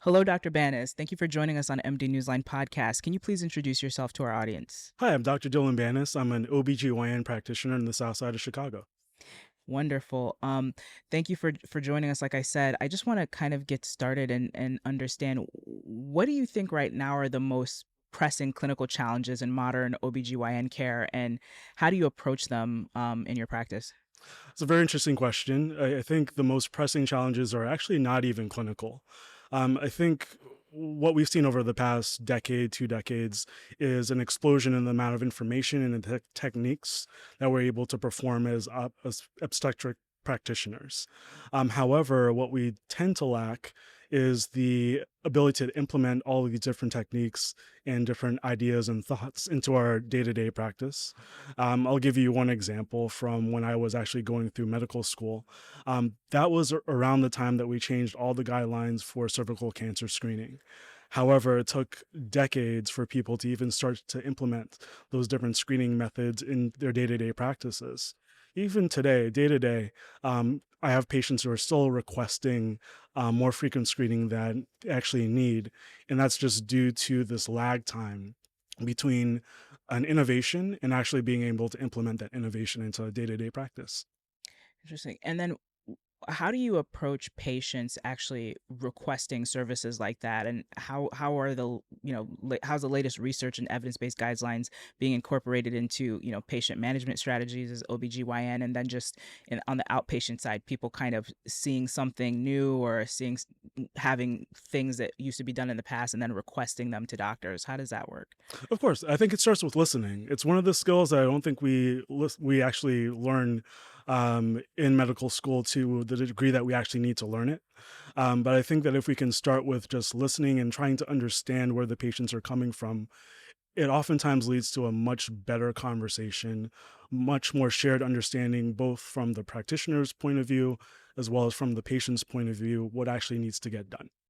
Hello, Dr. Bannis. Thank you for joining us on MD Newsline podcast. Can you please introduce yourself to our audience? Hi, I'm Dr. Dillon Bannis. I'm an OBGYN practitioner in the South Side of Chicago. Wonderful. Thank you for joining us. Like I said, I just want to kind of get started and understand what do you think right now are the most pressing clinical challenges in modern OBGYN care, and how do you approach them in your practice? It's a very interesting question. I think the most pressing challenges are actually not even clinical. I think what we've seen over the past decade, 2 decades, is an explosion in the amount of information and the techniques that we're able to perform as obstetric practitioners. However, what we tend to lack is the ability to implement all of these different techniques and different ideas and thoughts into our day-to-day practice. I'll give you one example from when I was actually going through medical school. That was around the time that we changed all the guidelines for cervical cancer screening. However, it took decades for people to even start to implement those different screening methods in their day-to-day practices. Even today, day to day, I have patients who are still requesting more frequent screening than they actually need. And that's just due to this lag time between an innovation and actually being able to implement that innovation into a day to day practice. Interesting. And then how do you approach patients actually requesting services like that, and how are how's the latest research and evidence-based guidelines being incorporated into patient management strategies as OBGYN, and then just on the outpatient side, people kind of seeing something new or having things that used to be done in the past and then requesting them to doctors? How does that work? Of course, I think it starts with listening. It's one of the skills that I don't think we actually learn in medical school to the degree that we actually need to learn it. But I think that if we can start with just listening and trying to understand where the patients are coming from, it oftentimes leads to a much better conversation, much more shared understanding, both from the practitioner's point of view as well as from the patient's point of view, what actually needs to get done.